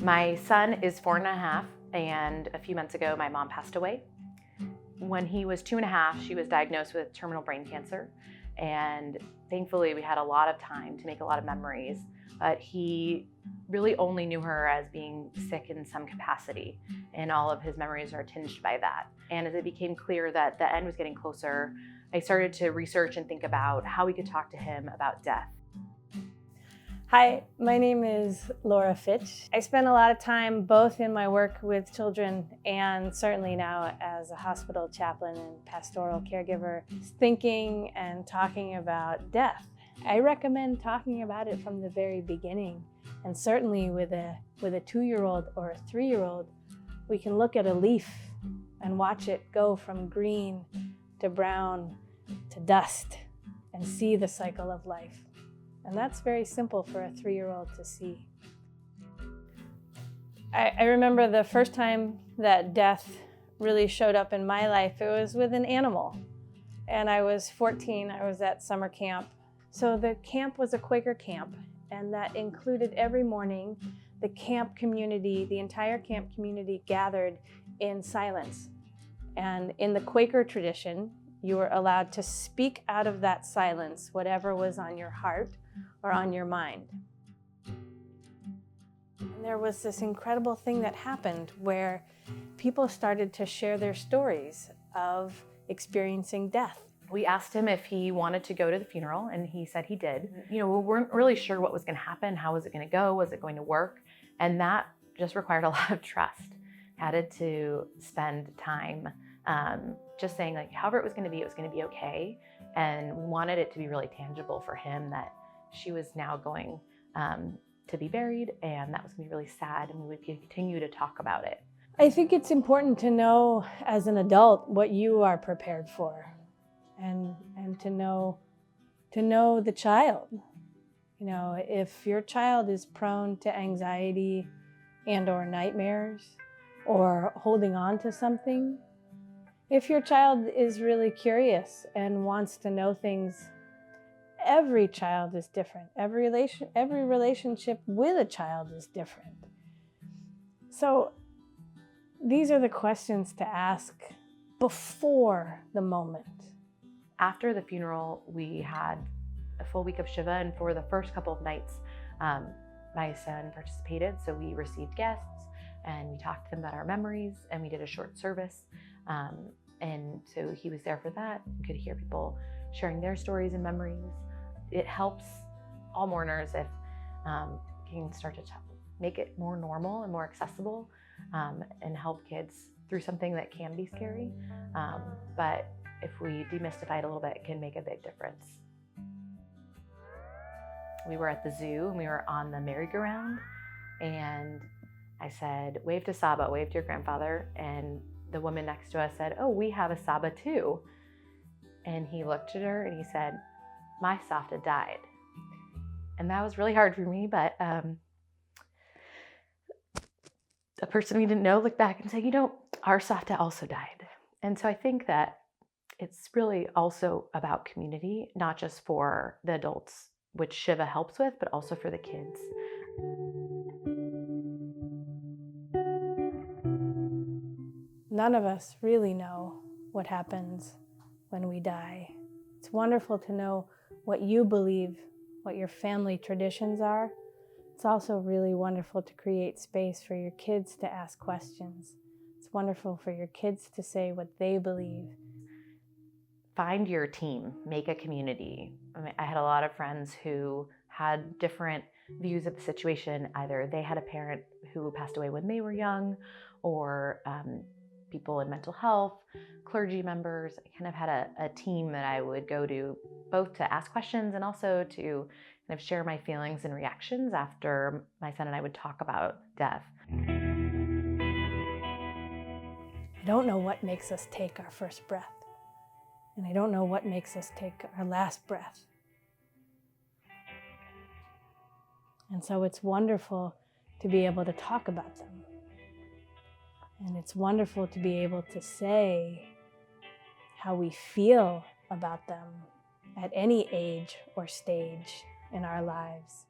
My son is 4.5, and a few months ago, my mom passed away. When he was 2.5, she was diagnosed with terminal brain cancer, and thankfully we had a lot of time to make a lot of memories, but he really only knew her as being sick in some capacity, and all of his memories are tinged by that. And as it became clear that the end was getting closer, I started to research and think about how we could talk to him about death. Hi, my name is Laura Fitch. I spend a lot of time both in my work with children and certainly now as a hospital chaplain and pastoral caregiver, thinking and talking about death. I recommend talking about it from the very beginning, and certainly with a 2-year-old or a 3-year-old, we can look at a leaf and watch it go from green to brown to dust and see the cycle of life. And that's very simple for a 3-year-old to see. I remember the first time that death really showed up in my life, it was with an animal. And I was 14, I was at summer camp. So the camp was a Quaker camp, and that included every morning the camp community, the entire camp community gathered in silence. And in the Quaker tradition, you were allowed to speak out of that silence whatever was on your heart or on your mind. And there was this incredible thing that happened where people started to share their stories of experiencing death. We asked him if he wanted to go to the funeral, and he said he did. We weren't really sure what was going to happen, how was it going to go, was it going to work? And that just required a lot of trust. Had to spend time just saying, like, however it was going to be okay. And we wanted it to be really tangible for him that she was now going to be buried, and that was going to be really sad, and we would continue to talk about it. I think it's important to know as an adult what you are prepared for, and to know the child. If your child is prone to anxiety and or nightmares or holding on to something, if your child is really curious and wants to know things, every child is different. Every relationship with a child is different. So these are the questions to ask before the moment. After the funeral, we had a full week of shiva, and for the first couple of nights, my son participated. So we received guests, and we talked to them about our memories, and we did a short service. And so he was there for that. You could hear people sharing their stories and memories. It helps all mourners if you can start to make it more normal and more accessible, and help kids through something that can be scary. But if we demystify it a little bit, it can make a big difference. We were at the zoo and we were on the merry-go-round, and I said, "Wave to Saba, wave to your grandfather." And the woman next to us said, "Oh, we have a Saba too." And he looked at her and he said, "My Safta died." And that was really hard for me, but a person we didn't know looked back and said, our Safta also died. And so I think that it's really also about community, not just for the adults, which Shiva helps with, but also for the kids. None of us really know what happens when we die. It's wonderful to know what you believe, what your family traditions are. It's also really wonderful to create space for your kids to ask questions. It's wonderful for your kids to say what they believe. Find your team, make a community. I had a lot of friends who had different views of the situation. Either they had a parent who passed away when they were young, or people in mental health, clergy members. I kind of had a team that I would go to both to ask questions and also to kind of share my feelings and reactions after my son and I would talk about death. I don't know what makes us take our first breath, and I don't know what makes us take our last breath. And so it's wonderful to be able to talk about them. And it's wonderful to be able to say how we feel about them at any age or stage in our lives.